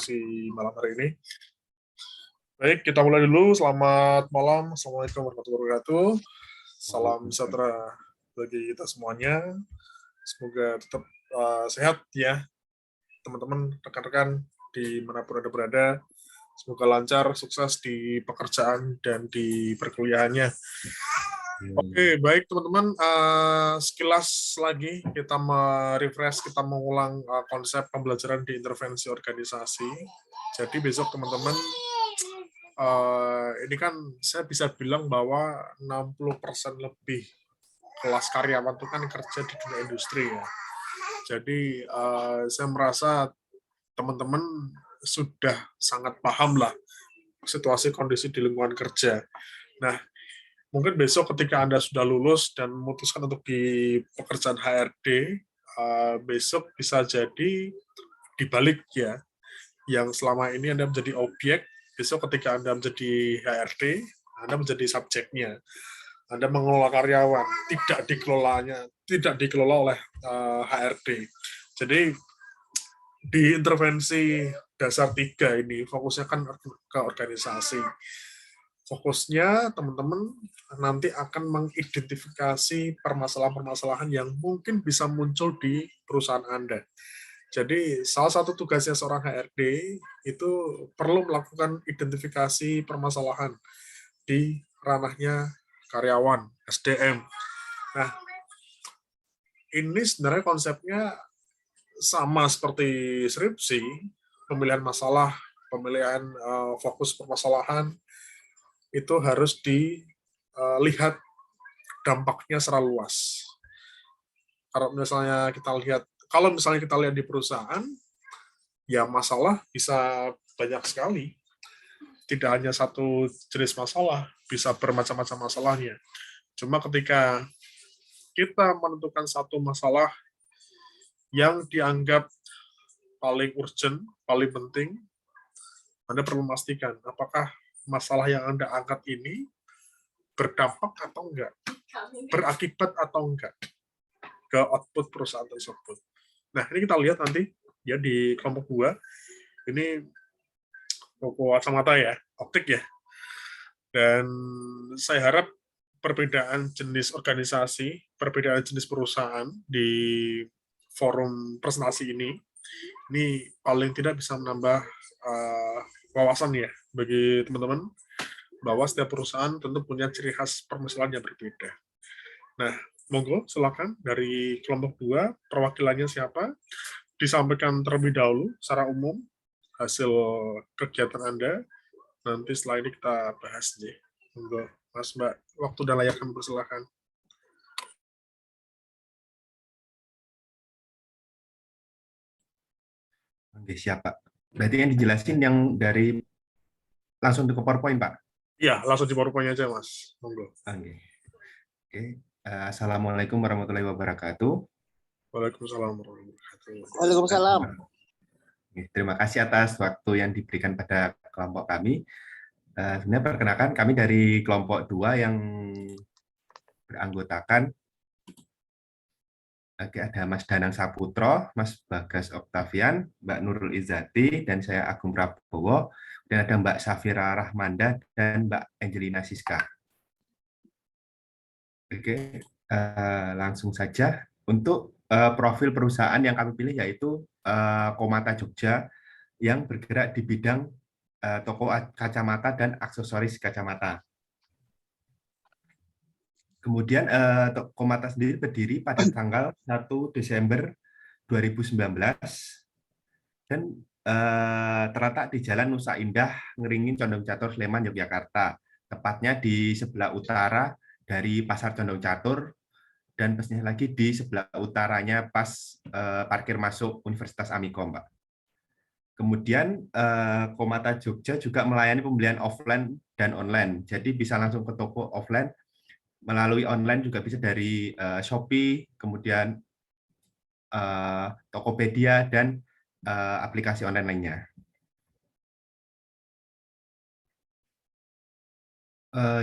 diskusi malam hari ini. Baik, kita mulai dulu. Selamat malam. Assalamualaikum warahmatullahi wabarakatuh. Salam sejahtera bagi kita semuanya. Semoga tetap sehat ya, teman-teman, rekan-rekan dimanapun Anda berada. Semoga lancar, sukses di pekerjaan dan di perkuliahannya. Oke, baik teman-teman. Sekilas lagi kita merefresh, kita mengulang konsep pembelajaran di intervensi organisasi. Jadi besok teman-teman, ini kan saya bisa bilang bahwa 60% lebih kelas karyawan itu kan kerja di dunia industri ya. Jadi saya merasa teman-teman sudah sangat paham lah situasi kondisi di lingkungan kerja. Nah, mungkin besok ketika Anda sudah lulus dan memutuskan untuk di pekerjaan HRD, besok bisa jadi dibalik ya. Yang selama ini Anda menjadi objek, besok ketika Anda menjadi HRD, Anda menjadi subjeknya. Anda mengelola karyawan, tidak dikelola oleh HRD. Jadi di intervensi dasar 3 ini fokusnya kan ke organisasi. Fokusnya teman-teman nanti akan mengidentifikasi permasalahan-permasalahan yang mungkin bisa muncul di perusahaan Anda. Jadi salah satu tugasnya seorang HRD itu perlu melakukan identifikasi permasalahan di ranahnya karyawan, SDM. Nah, ini sebenarnya konsepnya sama seperti skripsi, pemilihan masalah, pemilihan fokus permasalahan, itu harus dilihat dampaknya secara luas. Kalau misalnya kita lihat di perusahaan, ya masalah bisa banyak sekali. Tidak hanya satu jenis masalah, bisa bermacam-macam masalahnya. Cuma ketika kita menentukan satu masalah yang dianggap paling urgent, paling penting, Anda perlu memastikan apakah masalah yang Anda angkat ini berdampak atau enggak, berakibat atau enggak ke output perusahaan tersebut. Nah, ini kita lihat nanti ya di kelompok 2, ini toko kacamata ya, optik ya. Dan saya harap perbedaan jenis organisasi, perbedaan jenis perusahaan di forum presentasi ini paling tidak bisa menambah wawasan ya bagi teman-teman bahwa setiap perusahaan tentu punya ciri khas permasalahan yang berbeda. Nah, monggo silakan dari kelompok 2 perwakilannya siapa? Disampaikan terlebih dahulu secara umum hasil kegiatan Anda. Nanti setelah ini kita bahas nih. Monggo, Mas Mbak, waktu dan layak kami persilakan. Oke, siap, Pak. Berarti yang dijelasin yang dari langsung ke PowerPoint, Pak? Iya, langsung di PowerPoint aja, Mas. Monggo. Oke. Oke. Assalamualaikum warahmatullahi wabarakatuh. Waalaikumsalam warahmatullahi wabarakatuh. Waalaikumsalam. Terima kasih atas waktu yang diberikan pada kelompok kami. Sebenarnya perkenalkan kami dari kelompok 2 yang beranggotakan ada Mas Danang Saputro, Mas Bagas Oktavian, Mbak Nurul Izzati, dan saya Agung Prabowo, dan ada Mbak Safira Rahmanda dan Mbak Angelina Siska. Oke, langsung saja. Untuk profil perusahaan yang kami pilih yaitu Komata Jogja yang bergerak di bidang toko kacamata dan aksesoris kacamata. Kemudian Komata sendiri berdiri pada tanggal 1 Desember 2019 dan terletak di Jalan Nusa Indah, Ngeringin, Condong Catur, Sleman, Yogyakarta. Tepatnya di sebelah utara dari Pasar Condong Catur dan persisnya lagi di sebelah utaranya pas parkir masuk Universitas Amikom, Pak. Kemudian Komata Jogja juga melayani pembelian offline dan online. Jadi bisa langsung ke toko offline, melalui online juga bisa dari Shopee, kemudian Tokopedia, dan aplikasi online lainnya.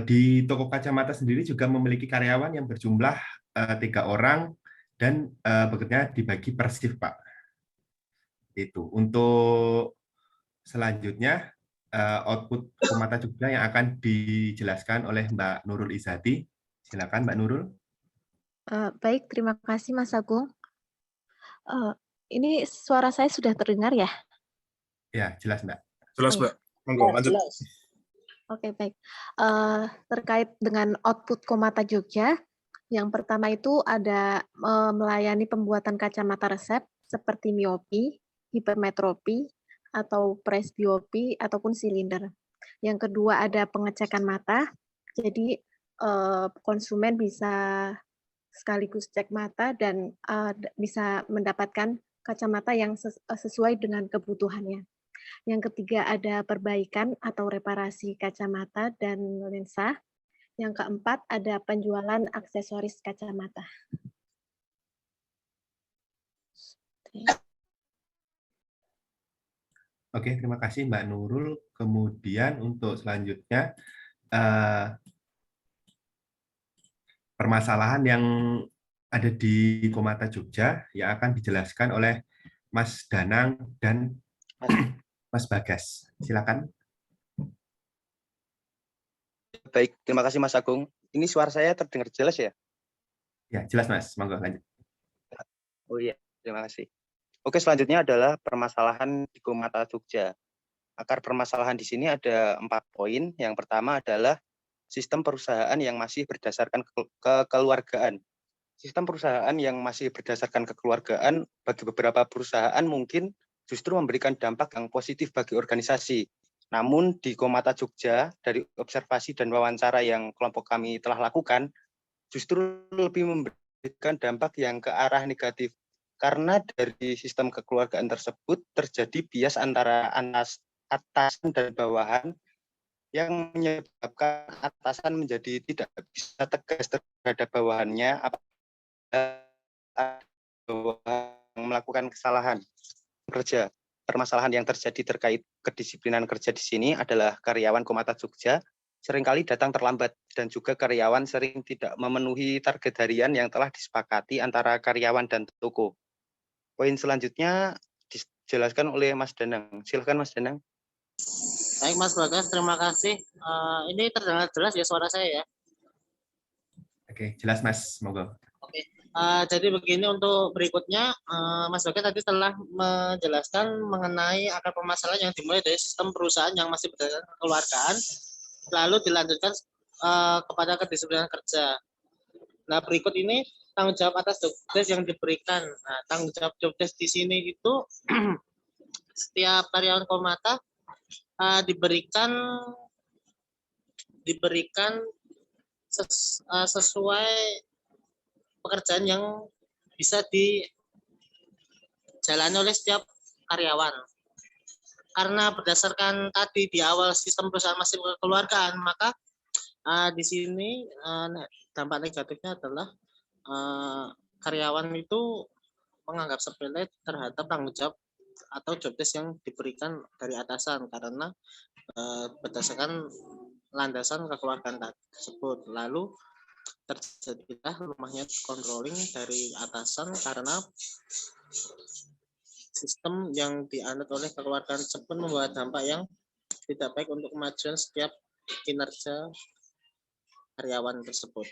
Di toko kacamata sendiri juga memiliki karyawan yang berjumlah 3 orang dan bekerja dibagi per shift, Pak. Itu untuk selanjutnya output Komata Jogja yang akan dijelaskan oleh Mbak Nurul Izati. Silakan Mbak Nurul. Baik, terima kasih Mas Agung. Ini suara saya sudah terdengar ya? Ya, jelas Mbak. Jelas, Oh, Mbak. Monggo, lanjut. Oke, baik. Terkait dengan output Komata Jogja, yang pertama itu ada melayani pembuatan kacamata resep seperti miopi, hipermetropi, atau presbiopi, ataupun silinder. Yang kedua ada pengecekan mata, jadi konsumen bisa sekaligus cek mata dan bisa mendapatkan kacamata yang sesuai dengan kebutuhannya. Yang ketiga ada perbaikan atau reparasi kacamata dan lensa. Yang keempat ada penjualan aksesoris kacamata. Oke, terima kasih Mbak Nurul. Kemudian untuk selanjutnya, permasalahan yang ada di Komata Jogja yang akan dijelaskan oleh Mas Danang dan Mas Bagas. Silakan. Baik, terima kasih Mas Agung. Ini suara saya terdengar jelas ya? Ya, jelas Mas. Monggo lanjut. Oh iya, terima kasih. Oke, selanjutnya adalah permasalahan di Komata Jogja. Akar permasalahan di sini ada 4 poin. Yang pertama adalah sistem perusahaan yang masih berdasarkan kekeluargaan. Sistem perusahaan yang masih berdasarkan kekeluargaan bagi beberapa perusahaan mungkin justru memberikan dampak yang positif bagi organisasi. Namun di Komata Jogja, dari observasi dan wawancara yang kelompok kami telah lakukan, justru lebih memberikan dampak yang ke arah negatif. Karena dari sistem kekeluargaan tersebut terjadi bias antara atasan dan bawahan yang menyebabkan atasan menjadi tidak bisa tegas terhadap bawahannya apabila bawahan melakukan kesalahan kerja. Permasalahan yang terjadi terkait kedisiplinan kerja di sini adalah karyawan Komata Jogja seringkali datang terlambat dan juga karyawan sering tidak memenuhi target harian yang telah disepakati antara karyawan dan toko. Poin selanjutnya dijelaskan oleh Mas Danang. Silakan Mas Danang. Baik Mas Bagas, terima kasih. Ini terdengar jelas ya suara saya ya? Oke, jelas Mas. Monggo. Oke. Jadi begini untuk berikutnya, Mas Bagas tadi telah menjelaskan mengenai akar permasalahan yang dimulai dari sistem perusahaan yang masih berdasarkan kekeluargaan, lalu dilanjutkan kepada kedisiplinan kerja. Nah, berikut ini tanggung jawab atas jobdesk yang diberikan. Nah, tanggung jawab jobdesk di sini itu setiap karyawan Komata diberikan sesuai pekerjaan yang bisa dijalani oleh setiap karyawan. Karena berdasarkan tadi di awal sistem perusahaan masih kekeluargaan, maka di sini dampak negatifnya adalah karyawan itu menganggap sepele terhadap tanggung jawab atau jobdesk yang diberikan dari atasan karena berdasarkan landasan kekeluargaan tersebut. Lalu terjadilah lemahnya controlling dari atasan karena sistem yang dianut oleh kekeluargaan tersebut membawa dampak yang tidak baik untuk kemajuan setiap kinerja karyawan tersebut.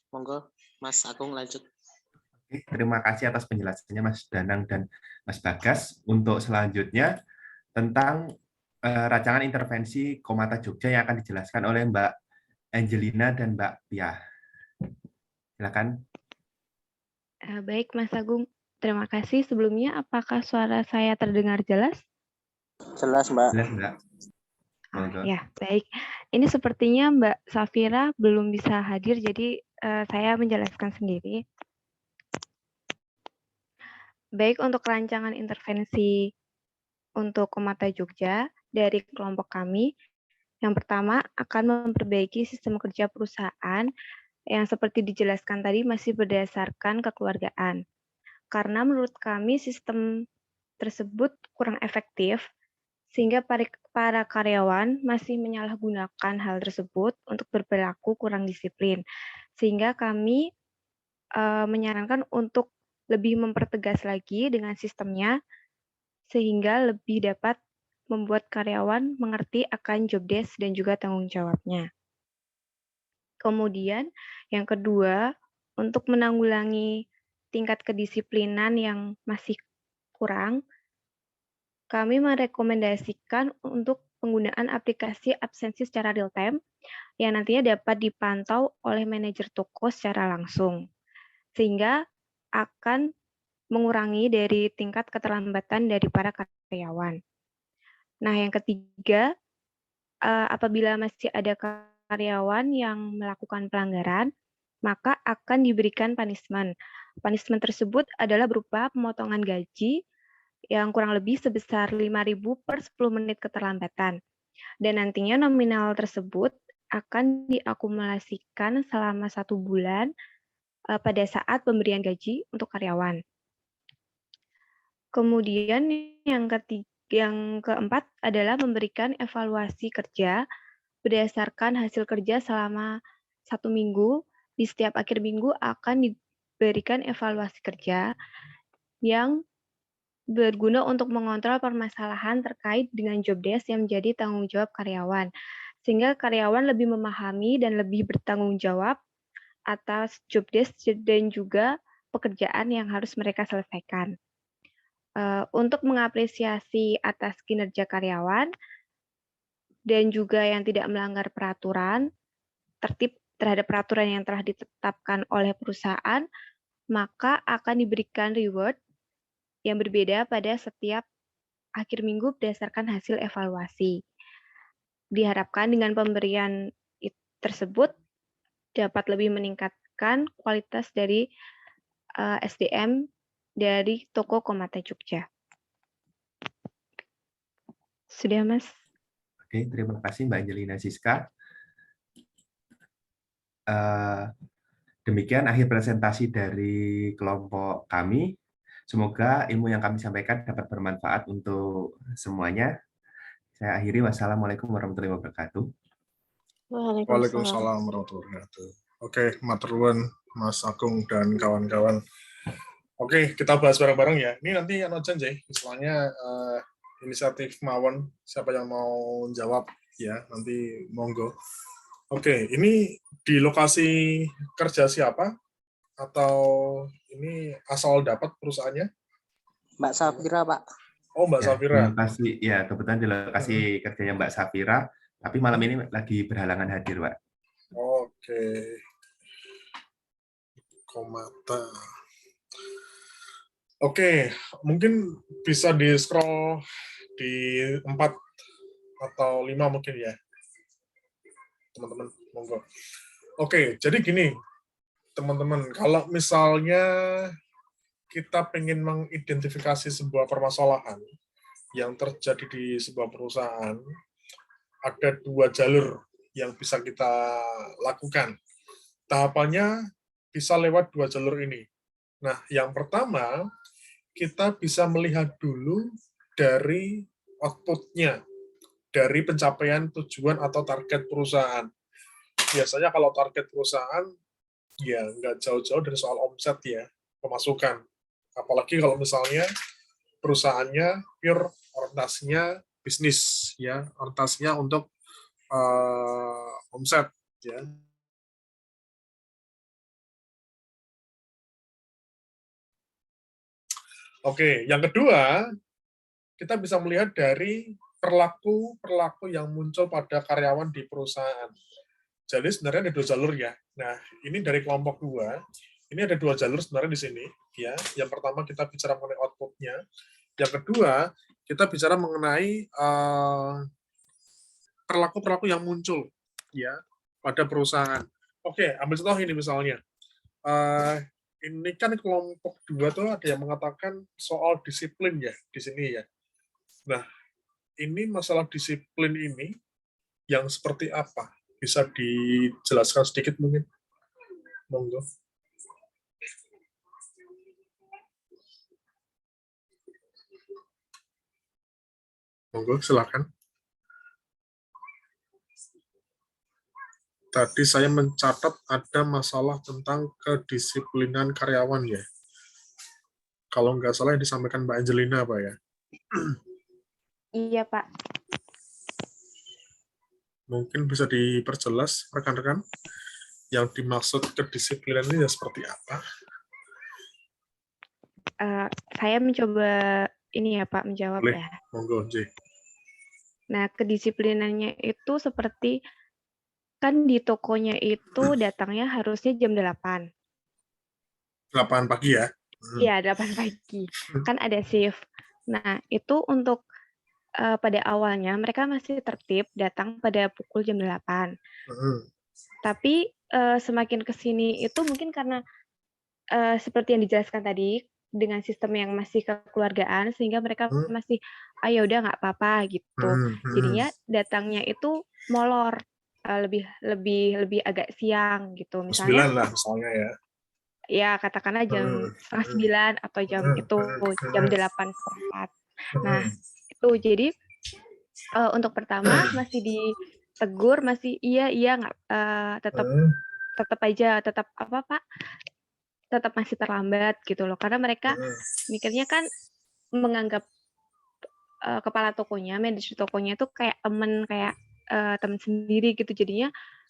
Monggo Mas Agung lanjut. Oke, terima kasih atas penjelasannya Mas Danang dan Mas Bagas. Untuk selanjutnya tentang rancangan intervensi Komata Jogja yang akan dijelaskan oleh Mbak Angelina dan Mbak Pia. Silakan. Baik Mas Agung, terima kasih. Sebelumnya apakah suara saya terdengar jelas? Jelas Mbak. Jelas Mbak. Ya, baik. Ini sepertinya Mbak Safira belum bisa hadir, jadi saya menjelaskan sendiri. Baik, untuk rancangan intervensi untuk Komata Jogja dari kelompok kami, yang pertama akan memperbaiki sistem kerja perusahaan yang seperti dijelaskan tadi masih berdasarkan kekeluargaan. Karena menurut kami sistem tersebut kurang efektif, sehingga para karyawan masih menyalahgunakan hal tersebut untuk berperilaku kurang disiplin. Sehingga kami menyarankan untuk lebih mempertegas lagi dengan sistemnya, sehingga lebih dapat membuat karyawan mengerti akan job desk dan juga tanggung jawabnya. Kemudian yang kedua, untuk menanggulangi tingkat kedisiplinan yang masih kurang, kami merekomendasikan untuk penggunaan aplikasi absensi secara real time yang nantinya dapat dipantau oleh manajer toko secara langsung, sehingga akan mengurangi dari tingkat keterlambatan dari para karyawan. Nah, yang ketiga, apabila masih ada karyawan yang melakukan pelanggaran, maka akan diberikan punishment. Punishment tersebut adalah berupa pemotongan gaji yang kurang lebih sebesar 5.000 per 10 menit keterlambatan. Dan nantinya nominal tersebut akan diakumulasikan selama 1 bulan pada saat pemberian gaji untuk karyawan. Kemudian yang keempat adalah memberikan evaluasi kerja berdasarkan hasil kerja selama 1 minggu. Di setiap akhir minggu akan diberikan evaluasi kerja yang berguna untuk mengontrol permasalahan terkait dengan job desk yang menjadi tanggung jawab karyawan, sehingga karyawan lebih memahami dan lebih bertanggung jawab atas job desk dan juga pekerjaan yang harus mereka selesaikan. Untuk mengapresiasi atas kinerja karyawan dan juga yang tidak melanggar peraturan, tertib terhadap peraturan yang telah ditetapkan oleh perusahaan, maka akan diberikan reward yang berbeda pada setiap akhir minggu berdasarkan hasil evaluasi. Diharapkan dengan pemberian tersebut dapat lebih meningkatkan kualitas dari SDM dari Toko Komata Jogja. Sudah, Mas? Oke, terima kasih Mbak Angelina Siska. Demikian akhir presentasi dari kelompok kami. Semoga ilmu yang kami sampaikan dapat bermanfaat untuk semuanya. Saya akhiri. Wassalamualaikum warahmatullahi wabarakatuh. Waalaikumsalam warahmatullahi wabarakatuh. Oke, matur nuwun Mas Agung dan kawan-kawan. Oke, kita bahas bareng-bareng ya. Ini nanti yang janji, misalnya inisiatif mawon, siapa yang mau jawab ya, nanti monggo. Oke, ini di lokasi kerja siapa? Atau ini asal dapat perusahaannya? Mbak Safira, Pak. Oh, Mbak Ya, Safira. di lokasi, ya, kebetulan di lokasi kerjanya Mbak Safira, tapi malam ini lagi berhalangan hadir, Pak. Oke. Komata. Oke, mungkin bisa di-scroll di 4 atau 5 mungkin ya. Teman-teman, monggo. Oke, jadi gini, teman-teman, kalau misalnya kita pengen mengidentifikasi sebuah permasalahan yang terjadi di sebuah perusahaan, ada 2 jalur yang bisa kita lakukan. Tahapannya bisa lewat 2 jalur ini. Nah, yang pertama, kita bisa melihat dulu dari output-nya, dari pencapaian tujuan atau target perusahaan. Biasanya kalau target perusahaan, ya nggak jauh-jauh dari soal omset ya, pemasukan. Apalagi kalau misalnya perusahaannya pure orientasinya bisnis, ya, orientasinya untuk omset, ya. Oke, yang kedua, kita bisa melihat dari perilaku yang muncul pada karyawan di perusahaan. Jadi sebenarnya ada 2 jalur ya. Nah, ini dari kelompok 2, ini ada 2 jalur sebenarnya di sini. Ya, yang pertama kita bicara mengenai output-nya. Yang kedua, kita bicara mengenai perilaku-perilaku yang muncul ya pada perusahaan. Oke, ambil contoh ini misalnya. Ini kan kelompok 2 tuh ada yang mengatakan soal disiplin ya di sini ya. Nah, ini masalah disiplin ini yang seperti apa? Bisa dijelaskan sedikit mungkin? Monggo. Monggo, silakan. Tadi saya mencatat ada masalah tentang kedisiplinan karyawan ya. Kalau nggak salah yang disampaikan Mbak Angelina, Pak ya. Iya, Pak. Mungkin bisa diperjelas rekan-rekan yang dimaksud kedisiplinan ini ya seperti apa? Saya mencoba ini ya, Pak, menjawab Boleh, ya. monggo, J. Nah, kedisiplinannya itu seperti kan di tokonya itu datangnya harusnya jam 8. 8 pagi ya? Iya, 8 pagi. Kan ada shift. Nah, itu untuk pada awalnya mereka masih tertib datang pada pukul jam 8. Tapi semakin ke sini itu mungkin karena seperti yang dijelaskan tadi, dengan sistem yang masih kekeluargaan sehingga mereka masih ya udah nggak apa-apa gitu. Jadinya datangnya itu molor, lebih agak siang gitu. Misalnya 9 lah misalnya ya. ya katakanlah jam 8:30 atau jam 8:15. Nah, itu jadi untuk pertama masih ditegur, masih iya nggak tetap aja apa Pak, tetap masih terlambat gitu loh, karena mereka mikirnya kan menganggap kepala tokonya, manajer tokonya itu kayak temen temen sendiri gitu, jadinya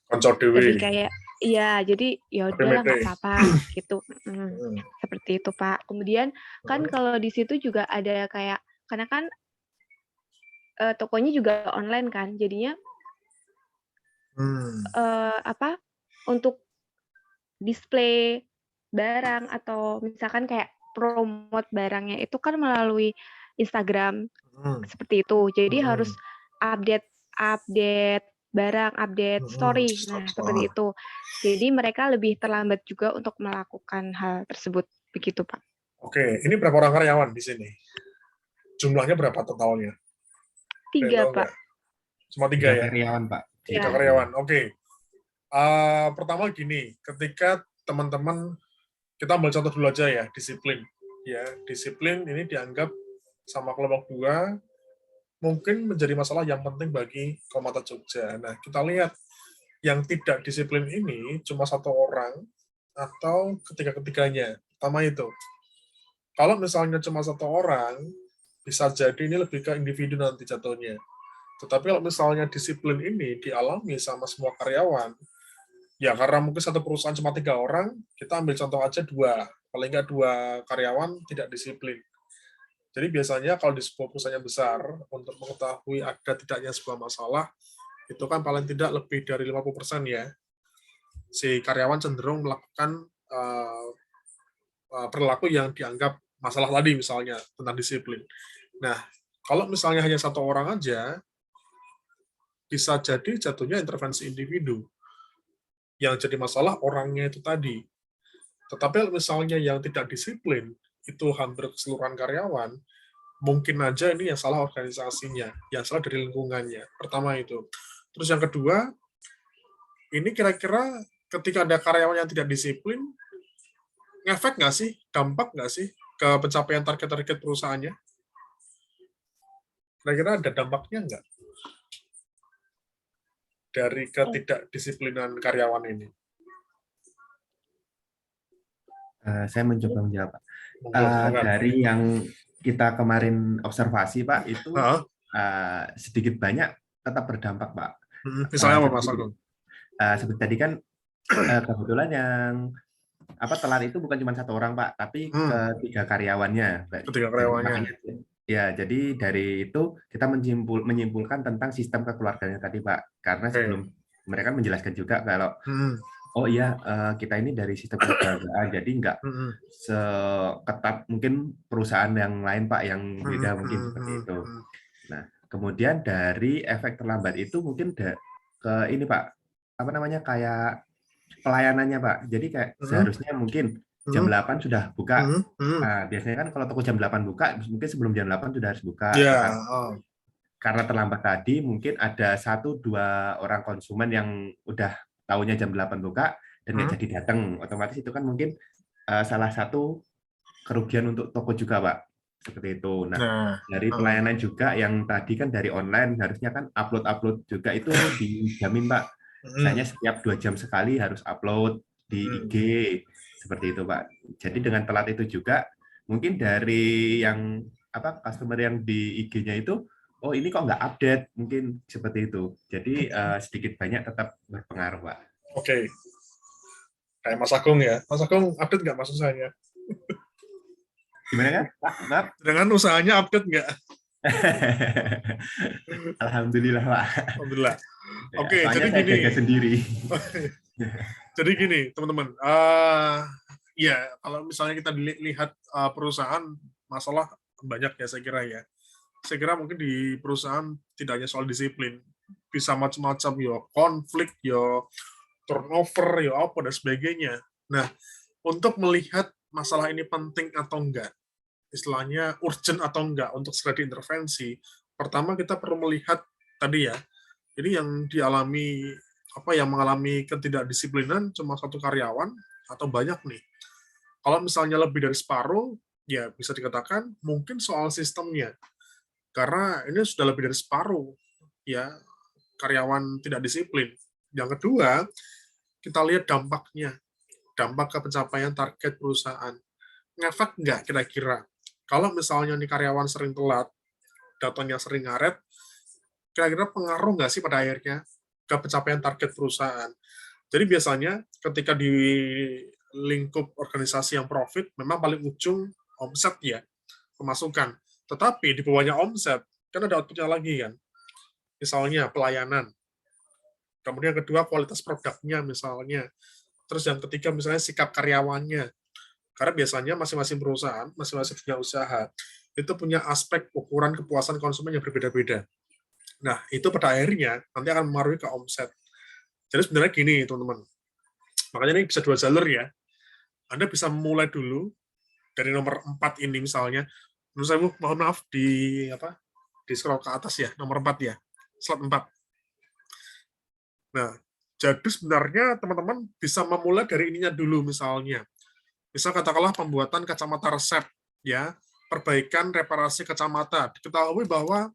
lebih kayak iya, jadi ya udahlah nggak apa-apa gitu. Seperti itu Pak. Kemudian kan kalau di situ juga ada kayak karena kan tokonya juga online kan, jadinya untuk display barang atau misalkan kayak promote barangnya itu kan melalui Instagram seperti itu. Jadi harus update barang, update story. Nah, seperti itu. Jadi mereka lebih terlambat juga untuk melakukan hal tersebut. Begitu, Pak. Oke, ini berapa orang karyawan di sini? Jumlahnya berapa totalnya? 3, Pak. Cuma 3 ya? Karyawan, Pak. 3 karyawan, oke. Pertama gini, ketika teman-teman, kita ambil contoh dulu aja ya, disiplin. Ya, disiplin ini dianggap sama kelompok 2 mungkin menjadi masalah yang penting bagi Komata Jogja. Nah, kita lihat yang tidak disiplin ini cuma 1 orang atau ketiga-ketiganya. Pertama itu. Kalau misalnya cuma 1 orang, bisa jadi ini lebih ke individu nanti jatuhnya. Tetapi kalau misalnya disiplin ini dialami sama semua karyawan, ya karena mungkin satu perusahaan cuma 3 orang, kita ambil contoh aja 2. Paling nggak 2 karyawan tidak disiplin. Jadi biasanya kalau di sebuah perusahaan yang besar, untuk mengetahui ada tidaknya sebuah masalah, itu kan paling tidak lebih dari 50% ya. Si karyawan cenderung melakukan perilaku yang dianggap masalah tadi misalnya, tentang disiplin. Nah, kalau misalnya hanya 1 orang aja, bisa jadi jatuhnya intervensi individu. Yang jadi masalah orangnya itu tadi. Tetapi misalnya yang tidak disiplin, itu hampir keseluruhan karyawan, mungkin aja ini yang salah organisasinya, yang salah dari lingkungannya. Pertama itu. Terus yang kedua, ini kira-kira ketika ada karyawan yang tidak disiplin, ngefek nggak sih? Dampak nggak sih ke pencapaian target-target perusahaannya? Kira-kira ada dampaknya nggak? Dari ketidakdisiplinan karyawan ini. Saya mencoba menjawab, Pak. Dari yang kita kemarin observasi, Pak, itu sedikit banyak tetap berdampak, Pak. Misalnya apa, Mas Agung? Seperti tadi kan kebetulan yang telat itu bukan cuma 1 orang, Pak, tapi ketiga karyawannya. Ketiga karyawannya. Ya, jadi dari itu kita menyimpulkan tentang sistem kekeluarganya tadi, Pak. Karena sebelum mereka menjelaskan juga kalau oh iya, kita ini dari sistem kekeluargaan, jadi nggak seketat mungkin perusahaan yang lain, Pak, yang beda mungkin seperti itu. Nah, kemudian dari efek terlambat itu mungkin ke ini, Pak, kayak pelayanannya, Pak. Jadi kayak seharusnya mungkin jam 8 sudah buka. Nah, biasanya kan kalau toko jam 8 buka, mungkin sebelum jam 8 sudah harus buka. Yeah. Karena terlambat tadi, mungkin ada 1-2 orang konsumen yang udah tahunya jam 8 buka dan nggak jadi datang. Otomatis itu kan mungkin salah satu kerugian untuk toko juga, Pak. Seperti itu. Nah, dari pelayanan juga yang tadi kan dari online, harusnya kan upload juga itu dijamin, Pak. Misalnya setiap 2 jam sekali harus upload di IG. Seperti itu, Pak. Jadi dengan telat itu juga, mungkin dari yang customer yang di IG-nya itu, oh ini kok nggak update, mungkin seperti itu. Jadi sedikit banyak tetap berpengaruh, Pak. Oke. Kayak Mas Agung ya. Mas Agung update nggak mas usahanya? Gimana kan, Pak? Maaf. Dengan usahanya update nggak? Alhamdulillah, Pak. Alhamdulillah. Ya, Oke, soalnya jadi saya gini. jaga sendiri. Jadi gini, teman-teman. Ya, kalau misalnya kita lihat perusahaan, masalah banyak ya saya kira ya. Saya kira mungkin di perusahaan tidak hanya soal disiplin, bisa macam-macam ya, konflik ya, turnover ya apa dan sebagainya. Nah, untuk melihat masalah ini penting atau enggak, istilahnya urgent atau enggak untuk segera diintervensi, pertama kita perlu melihat tadi ya, ini yang dialami yang mengalami ketidakdisiplinan cuma satu karyawan atau banyak nih. Kalau misalnya lebih dari separuh, ya bisa dikatakan mungkin soal sistemnya. Karena ini sudah lebih dari separuh ya karyawan tidak disiplin. Yang kedua, kita lihat dampaknya. Dampak ke pencapaian target perusahaan. Ngefek nggak kira-kira? Kalau misalnya nih karyawan sering telat, datanya sering ngaret, kira-kira pengaruh nggak sih pada akhirnya ke pencapaian target perusahaan? Jadi biasanya ketika di lingkup organisasi yang profit, memang paling ujung omset ya, pemasukan. Tetapi di bawahnya omset, kan ada outputnya lagi kan. Misalnya pelayanan. Kemudian yang kedua kualitas produknya misalnya. Terus yang ketiga misalnya sikap karyawannya. Karena biasanya masing-masing perusahaan, masing-masing punya usaha, itu punya aspek ukuran kepuasan konsumen yang berbeda-beda. Nah, itu pada akhirnya nanti akan mempengaruhi ke omset. Jadi sebenarnya gini, teman-teman. Makanya ini bisa dua jalur ya. Anda bisa mulai dulu dari nomor 4 ini misalnya. Menurut saya, mohon maaf, di scroll ke atas ya, nomor 4 ya. Slide 4. Nah, jadi sebenarnya teman-teman bisa memulai dari ininya dulu misalnya. Misal katakanlah pembuatan kacamata resep, ya, perbaikan reparasi kacamata. Diketahui bahwa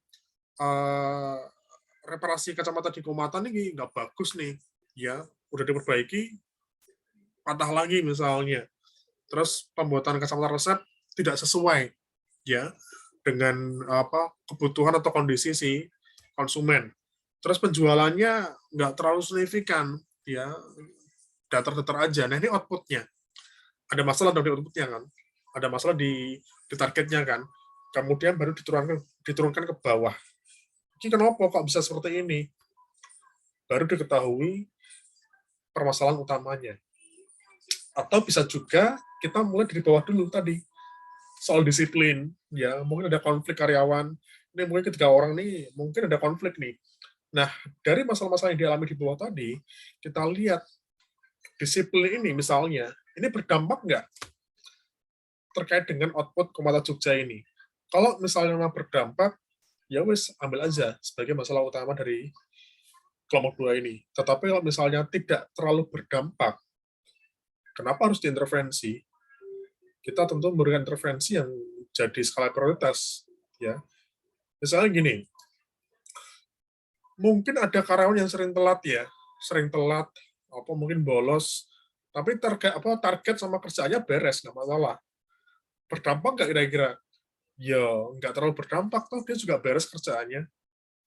reparasi kacamata di Komatan ini nggak bagus nih, ya, udah diperbaiki, patah lagi misalnya. Terus pembuatan kacamata resep tidak sesuai, ya, dengan kebutuhan atau kondisi si konsumen. Terus penjualannya nggak terlalu signifikan, ya, datar-datar aja. Nah ini outputnya. Ada masalah di outputnya kan, ada masalah di targetnya kan, kemudian baru diturunkan ke bawah. Ini kenapa kok bisa seperti ini? Baru diketahui permasalahan utamanya. Atau bisa juga kita mulai dari bawah dulu tadi, soal disiplin, ya mungkin ada konflik karyawan, ini mungkin ketiga orang nih, mungkin ada konflik nih. Nah, dari masalah-masalah yang dialami di bawah tadi, kita lihat disiplin ini misalnya, ini berdampak nggak terkait dengan output Komata Jogja ini? Kalau misalnya memang berdampak, ya wis ambil aja sebagai masalah utama dari kelompok 2 ini. Tetapi kalau misalnya tidak terlalu berdampak, kenapa harus diintervensi? Kita tentu memberikan intervensi yang jadi skala prioritas, ya. Misalnya gini, mungkin ada karyawan yang sering telat ya, mungkin bolos, tapi target sama kerjaannya beres, nggak masalah. Berdampak nggak kira-kira? Ya, nggak terlalu berdampak, toh dia juga beres kerjaannya.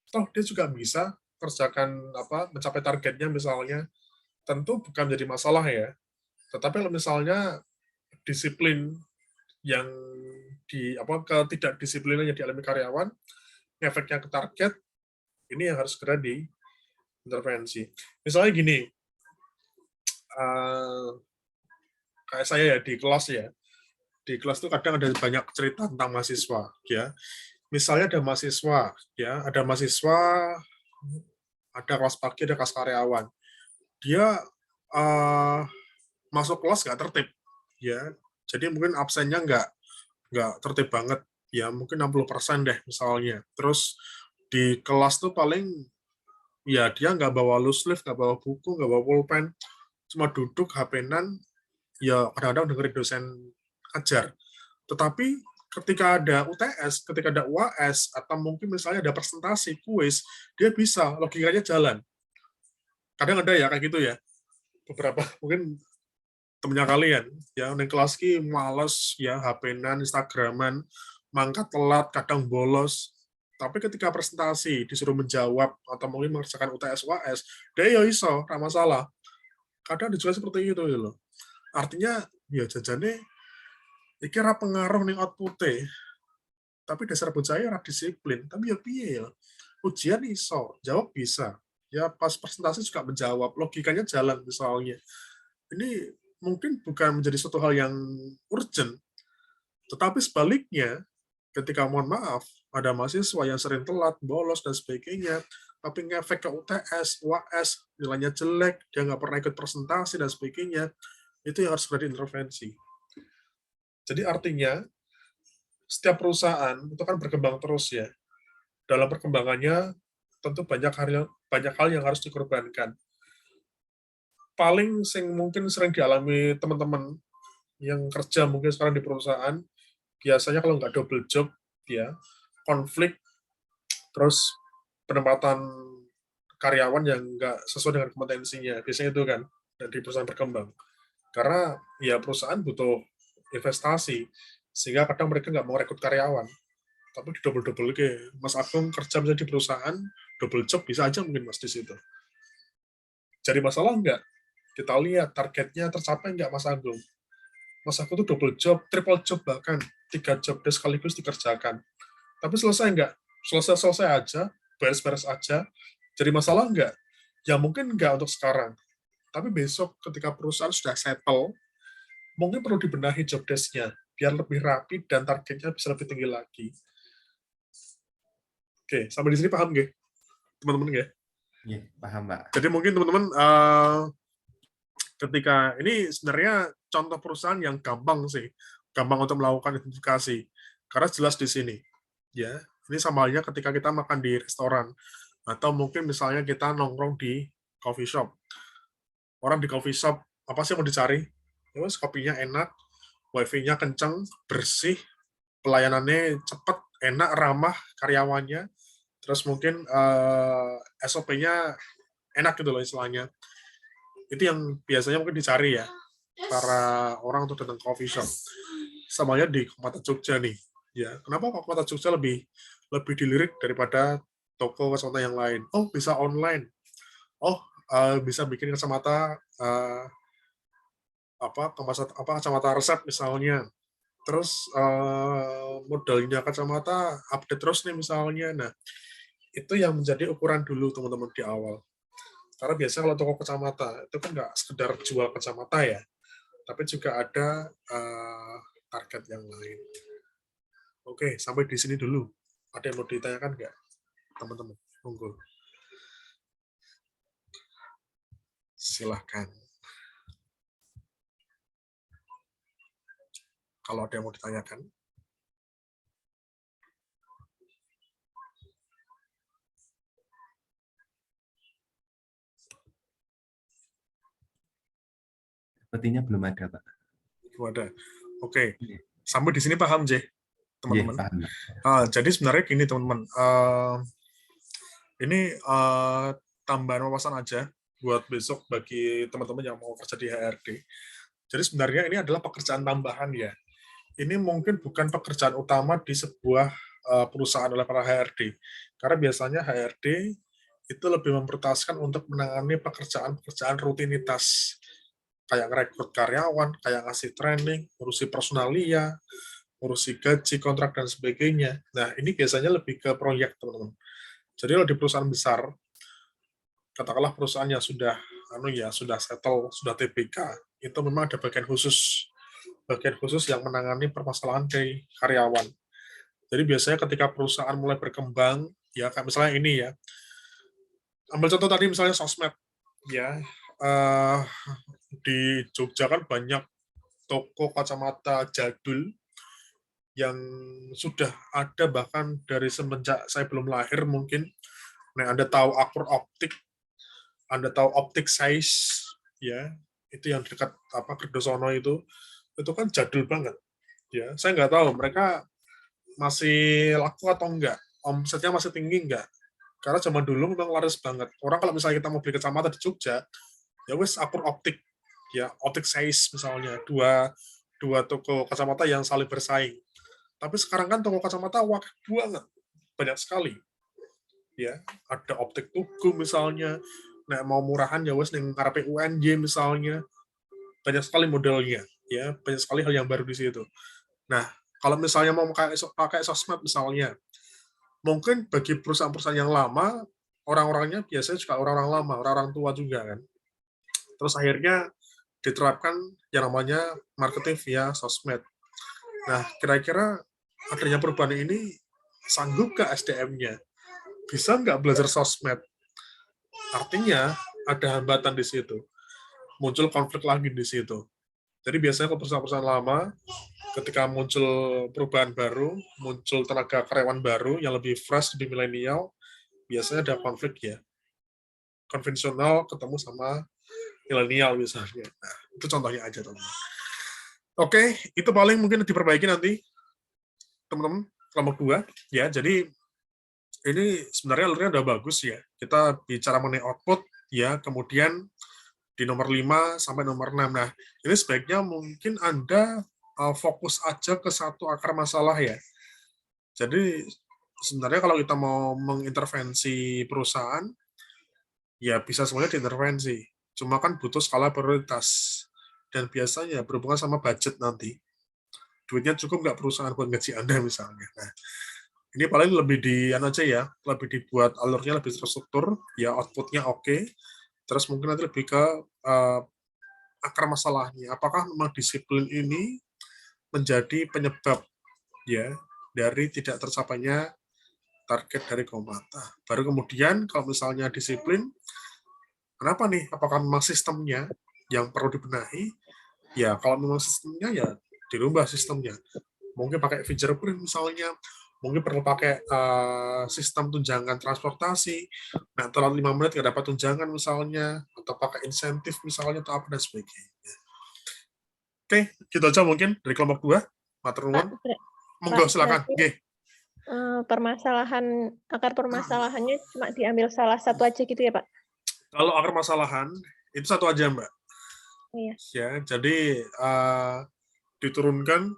Toh dia juga bisa kerjakan mencapai targetnya misalnya. Tentu bukan menjadi masalah ya. Tetapi kalau misalnya disiplin yang ketidakdisiplinan yang dialami karyawan, efeknya ke target, ini yang harus segera diintervensi. Misalnya gini, kayak saya ya di kelas itu kadang ada banyak cerita tentang mahasiswa, ya. Misalnya ada mahasiswa, ada kelas pagi, ada kelas karyawan. Dia masuk kelas nggak tertib, ya. Jadi mungkin absennya nggak tertib banget, ya mungkin 60% deh misalnya. Terus di kelas tuh paling ya dia nggak bawa loose leaf, nggak bawa buku, nggak bawa pulpen, cuma duduk HP-nan, ya kadang-kadang dengerin dosen ajar. Tetapi ketika ada UTS, ketika ada UAS, atau mungkin misalnya ada presentasi, kuis, dia bisa, logikanya jalan. Kadang ada ya kayak gitu ya, beberapa mungkin temennya kalian, ya, neng kelas ki males, ya, HP-nan, Instagraman, mangkat telat, kadang bolos. Tapi ketika presentasi disuruh menjawab atau mungkin mengerjakan UTS UAS, dia ya iso, ora masalah. Kadang juga seperti itu ya loh. Artinya ya jajane iki ora pengaruh ning output-e. Tapi dasar bocah ora disiplin, tapi ya piye ya. Ujian iso, jawab bisa. Ya pas presentasi juga menjawab, logikanya jalan misalnya. Ini mungkin bukan menjadi suatu hal yang urgent, tetapi sebaliknya, ketika mohon maaf, ada mahasiswa yang sering telat, bolos, dan sebagainya, tapi ngefek ke UTS, UAS, nilainya jelek, dia nggak pernah ikut presentasi, dan sebagainya, itu yang harus segera diintervensi. Jadi artinya, setiap perusahaan itu kan berkembang terus ya. Dalam perkembangannya, tentu banyak hal yang harus dikorbankan. Paling mungkin sering dialami teman-teman yang kerja mungkin sekarang di perusahaan, biasanya kalau nggak double job, ya konflik, terus penempatan karyawan yang nggak sesuai dengan kompetensinya, biasanya itu kan, dan di perusahaan berkembang. Karena ya perusahaan butuh investasi, sehingga kadang mereka nggak mau rekrut karyawan. Tapi di double-double ke, Mas Agung kerja misalnya di perusahaan, double job bisa aja mungkin Mas di situ. Jadi masalah nggak? Kita lihat targetnya tercapai nggak Mas Agung. Mas Agung tuh double job, triple job bahkan, 3 job desk sekaligus dikerjakan. Tapi selesai nggak? Selesai aja, beres-beres aja. Jadi masalah nggak? Ya mungkin nggak untuk sekarang. Tapi besok ketika perusahaan sudah settle, mungkin perlu dibenahi job desk-nya, biar lebih rapi dan targetnya bisa lebih tinggi lagi. Oke, sampai di sini paham nggak, teman-teman nggak? Iya, paham, Pak. Jadi mungkin teman-teman, ketika ini sebenarnya contoh perusahaan yang gampang sih, gampang untuk melakukan identifikasi, karena jelas di sini. Ya, ini sama halnya ketika kita makan di restoran, atau mungkin misalnya kita nongkrong di coffee shop. Orang di coffee shop, apa sih yang mau dicari? Terus kopinya enak, wifi-nya kenceng, bersih, pelayanannya cepat, enak, ramah, karyawannya, terus mungkin SOP-nya enak gitu loh istilahnya. Itu yang biasanya mungkin dicari ya, para orang untuk datang coffee shop. Samanya di Komata Jogja nih. Ya, kenapa kok Komata Jogja lebih dilirik daripada toko kacamata yang lain? Oh, bisa online. Oh, bisa bikin kacamata kacamata resep misalnya. Terus modalnya kacamata update terus nih misalnya. Nah, itu yang menjadi ukuran dulu teman-teman di awal. Karena biasanya kalau toko kacamata itu kan nggak sekedar jual kacamata ya, tapi juga ada target yang lain. Oke, sampai di sini dulu. Ada yang mau ditanyakan nggak, teman-teman? Monggo. Silahkan. Kalau ada yang mau ditanyakan. Sepertinya belum ada, Pak. Belum ada. Oke. Sampai di sini paham, Jeh, teman-teman? Jadi sebenarnya gini, teman-teman. Ini tambahan wawasan aja buat besok bagi teman-teman yang mau kerja di HRD. Jadi sebenarnya ini adalah pekerjaan tambahan ya. Ini mungkin bukan pekerjaan utama di sebuah perusahaan oleh para HRD. Karena biasanya HRD itu lebih memprioritaskan untuk menangani pekerjaan-pekerjaan rutinitas. Kayak ngerekrut karyawan, kayak ngasih training, ngurusi personalia, ngurusi gaji, kontrak, dan sebagainya. Nah, ini biasanya lebih ke proyek, teman-teman. Jadi kalau di perusahaan besar, katakanlah perusahaan yang sudah settle, sudah TBK, itu memang ada bagian khusus yang menangani permasalahan dari karyawan. Jadi biasanya ketika perusahaan mulai berkembang, ya kayak misalnya ini ya, ambil contoh tadi misalnya sosmed, ya di Jogja kan banyak toko kacamata jadul yang sudah ada bahkan dari semenjak saya belum lahir mungkin. Nah, Anda tahu Akur Optik, Anda tahu Optik Size, ya itu yang dekat Kertosono itu kan jadul banget. Ya, saya nggak tahu mereka masih laku atau enggak, omsetnya masih tinggi enggak. Karena zaman dulu memang laris banget. Orang kalau misalnya kita mau beli kacamata di Jogja, ya wes Akur Optik, ya Optik Size misalnya, dua toko kacamata yang saling bersaing. Tapi sekarang kan toko kacamata wakil banget, banyak sekali. Ya, ada Optik Tugu misalnya, nek mau murahan ya wes ning ngarepe UNJ misalnya. Banyak sekali modelnya, ya, banyak sekali hal yang baru di situ. Nah, kalau misalnya mau pakai sosmed misalnya, mungkin bagi perusahaan-perusahaan yang lama, orang-orangnya biasanya juga orang-orang lama, orang-orang tua juga kan. Terus akhirnya diterapkan yang namanya marketing via sosmed. Nah, kira-kira adanya perubahan ini sanggup nggak SDM-nya? Bisa nggak belajar sosmed? Artinya ada hambatan di situ. Muncul konflik lagi di situ. Jadi biasanya kalau perusahaan-perusahaan lama, ketika muncul perubahan baru, muncul tenaga karyawan baru yang lebih fresh, lebih milenial, biasanya ada konflik ya. Konvensional ketemu sama milenial misalnya. Nah, itu contohnya aja, teman-teman. Oke, itu paling mungkin diperbaiki nanti, teman-teman, kelompok 2. Ya, jadi ini sebenarnya alurnya udah bagus ya. Kita bicara mengenai output, ya, kemudian di nomor 5 sampai nomor 6. Nah, ini sebaiknya mungkin Anda fokus aja ke satu akar masalah ya. Jadi sebenarnya kalau kita mau mengintervensi perusahaan, ya bisa semuanya diintervensi. Cuma kan butuh skala prioritas. Dan biasanya berhubungan sama budget nanti. Duitnya cukup nggak perusahaan buat gaji Anda misalnya. Nah, ini paling lebih aja ya, lebih dibuat alurnya lebih terstruktur, ya outputnya oke. Terus mungkin nanti lebih ke akar masalahnya. Apakah memang disiplin ini menjadi penyebab ya dari tidak tercapainya target dari Komata. Baru kemudian kalau misalnya disiplin, kenapa nih? Apakah memang sistemnya yang perlu dibenahi? Ya kalau memang sistemnya ya dirubah sistemnya. Mungkin pakai fingerprint misalnya, mungkin perlu pakai sistem tunjangan transportasi, nah telat 5 menit nggak dapat tunjangan misalnya, atau pakai insentif misalnya, atau apa dan sebagainya. Oke, gitu aja mungkin dari kelompok 2. Matur nuwun. Monggo silakan. Nggih. Akar permasalahannya cuma diambil salah satu aja gitu ya, Pak? Kalau akar masalahan, itu satu aja, Mbak. Iya. Ya, jadi diturunkan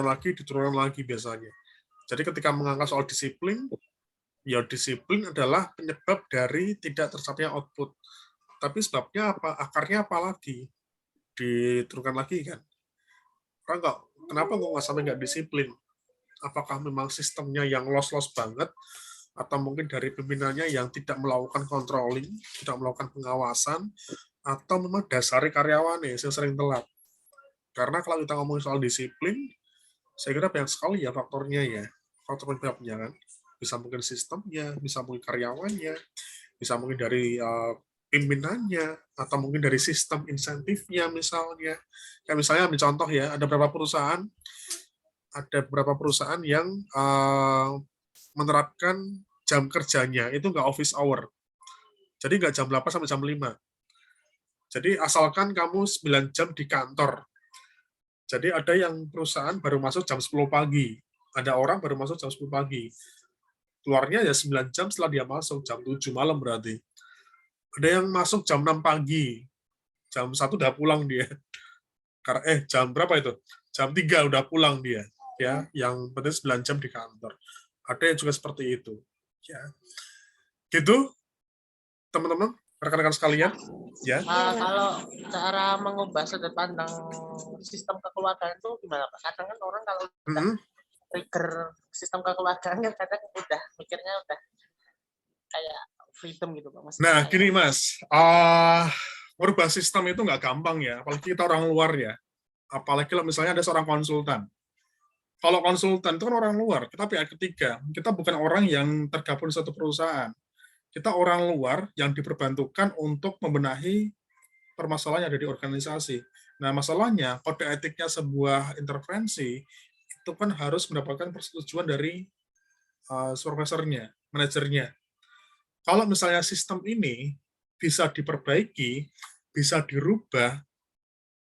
lagi biasanya. Jadi ketika mengangkat soal disiplin, ya disiplin adalah penyebab dari tidak tercapainya output. Tapi sebabnya apa? Akarnya apa lagi? Diturunkan lagi kan? Kenapa kok nggak sampai nggak disiplin? Apakah memang sistemnya yang los-los banget, atau mungkin dari pimpinannya yang tidak melakukan controlling, tidak melakukan pengawasan, atau memang dasari karyawannya yang sering telat. Karena kalau kita ngomongin soal disiplin, saya kira banyak sekali ya faktornya ya. Faktor penyebabnya kan. Bisa mungkin sistemnya, bisa mungkin karyawannya, bisa mungkin dari pimpinannya, atau mungkin dari sistem insentifnya misalnya. Kayak misalnya ambil contoh ya, ada beberapa perusahaan yang menerapkan jam kerjanya itu nggak office hour. Jadi nggak jam 8 sampai jam 5. Jadi asalkan kamu 9 jam di kantor. Jadi ada yang perusahaan baru masuk jam 10 pagi. Ada orang baru masuk jam 10 pagi. Keluarnya ya 9 jam setelah dia masuk, jam 7 malam berarti. Ada yang masuk jam 6 pagi. Jam 1 udah pulang dia. Jam berapa itu? Jam 3 udah pulang dia. Ya, yang penting 9 jam di kantor. Ada yang juga seperti itu. Ya. Gitu, teman-teman, rekan-rekan sekalian. Ya. Kalau cara mengubah sudut pandang sistem kekeluargaan itu gimana, Pak? Kadang kan orang kalau udah trigger sistem kekeluargaan kan kadang udah mikirnya udah kayak freedom gitu, Pak. Maksudnya nah, kayak... gini Mas, merubah sistem itu nggak gampang ya, apalagi kita orang luar ya. Apalagi kalau misalnya ada seorang konsultan. Kalau konsultan itu kan orang luar, kita pihak ketiga. Kita bukan orang yang tergabung di satu perusahaan. Kita orang luar yang diperbantukan untuk membenahi permasalahan yang ada di organisasi. Nah, masalahnya kode etiknya sebuah intervensi itu kan harus mendapatkan persetujuan dari supervisornya, manajernya. Kalau misalnya sistem ini bisa diperbaiki, bisa dirubah,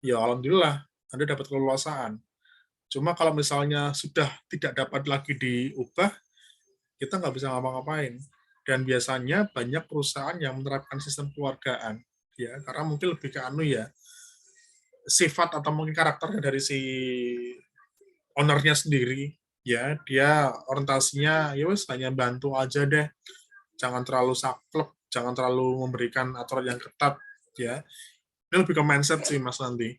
ya alhamdulillah Anda dapat keleluasaan. Cuma kalau misalnya sudah tidak dapat lagi diubah, kita nggak bisa ngapa-ngapain. Dan biasanya banyak perusahaan yang menerapkan sistem keluargaan, ya karena mungkin lebih ke sifat atau mungkin karakternya dari si ownernya sendiri ya dia orientasinya ya wis hanya bantu aja deh, jangan terlalu saklek, jangan terlalu memberikan aturan yang ketat, ya. Ini lebih ke mindset sih Mas nanti.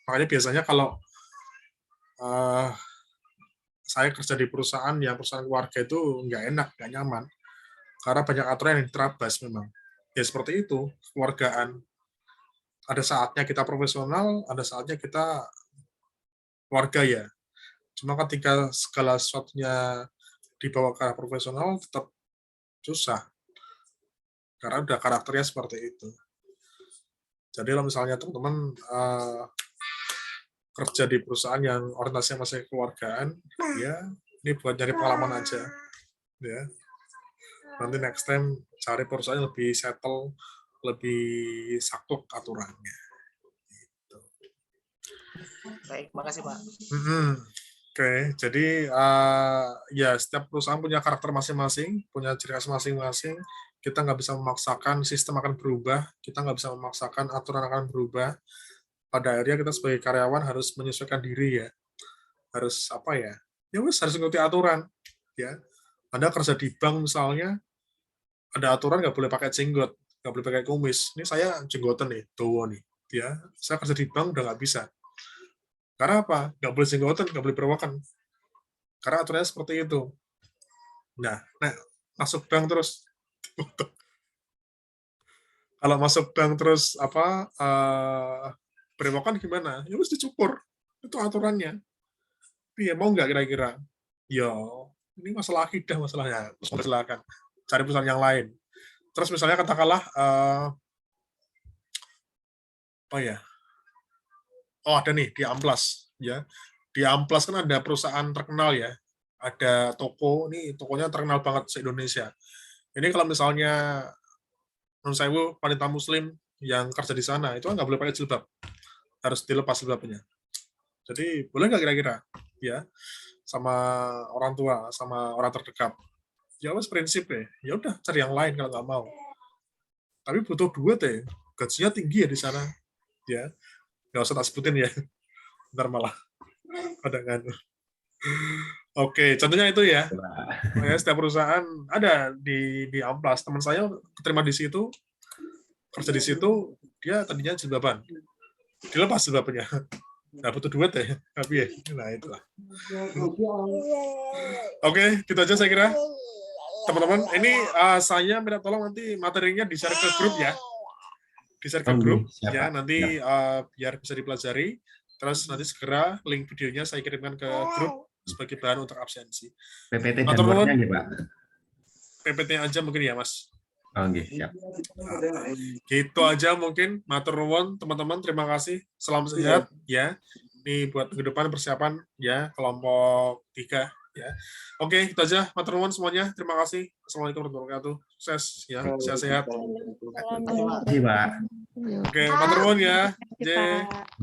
Makanya biasanya kalau saya kerja di perusahaan yang perusahaan keluarga itu nggak enak, nggak nyaman, karena banyak aturan yang diterabas memang. Ya seperti itu, keluargaan. Ada saatnya kita profesional, ada saatnya kita keluarga ya. Cuma ketika segala sesuatunya dibawa ke arah profesional, tetap susah. Karena udah karakternya seperti itu. Jadi kalau misalnya teman-teman kerja di perusahaan yang orientasinya masih keluargaan, ya ini buat cari pengalaman aja. Ya. Nanti next time cari perusahaan yang lebih settle, lebih saklek aturannya. Gitu. Baik, makasih Pak. Oke, jadi ya setiap perusahaan punya karakter masing-masing, punya ciri khas masing-masing. Kita nggak bisa memaksakan sistem akan berubah, kita nggak bisa memaksakan aturan akan berubah. Pada akhirnya kita sebagai karyawan harus menyesuaikan diri ya, harus apa ya? Ya wes harus mengikuti aturan. Ya, Anda kerja di bank misalnya, ada aturan nggak boleh pakai jenggot, nggak boleh pakai kumis. Ini saya jenggotan nih, dowo nih. Ya, saya kerja di bank udah nggak bisa. Karena apa? Nggak boleh jenggotan, nggak boleh berewokan. Karena aturannya seperti itu. Nah, masuk bank terus. Kalau masuk bank terus apa berewokan gimana? Ya harus dicukur. Itu aturannya. Iya, mau nggak kira-kira? Ya, ini masalah akidah masalahnya. Terus silakan cari perusahaan yang lain. Terus misalnya katakanlah apa ya? Oh, ada nih di Amplas ya. Di Amplas kan ada perusahaan terkenal ya. Ada toko, ini tokonya terkenal banget se-Indonesia. Ini kalau misalnya menurut saya wanita muslim yang kerja di sana itu nggak boleh pakai jilbab, harus dilepas jilbabnya. Jadi boleh nggak kira-kira ya sama orang tua, sama orang terdekat? Ya wes prinsip ya udah cari yang lain kalau nggak mau. Tapi butuh duit gajinya tinggi ya di sana ya, nggak usah tak sebutin ya, ntar malah pada nganu. Oke, contohnya itu ya. Setiap perusahaan ada di Amplas. Teman saya keterima di situ, kerja di situ, dia tadinya jilbaban. Dilepas jilbabnya. Nggak butuh duit ya, tapi ya. Nah, itulah. Oke, gitu aja saya kira. Teman-teman, ini saya minta tolong nanti materinya di-share ke grup ya. Di-share ke grup, ya. Nanti biar bisa dipelajari. Terus nanti segera link videonya saya kirimkan ke grup sebagai bahan untuk absensi. PPT dan Word-nya nih, Pak. PPT aja mungkin ya, Mas. Oke, siap. Gitu aja mungkin. Matur nuwun teman-teman, terima kasih. Salam sehat ya. Ini buat minggu depan persiapan ya kelompok 3 ya. Oke, itu aja. Matur nuwun semuanya. Terima kasih. Assalamualaikum warahmatullahi wabarakatuh. Sukses ya. Sehat-sehat. Terima kasih, Pak. Oke, matur nuwun ya. Terima kasih, Pak.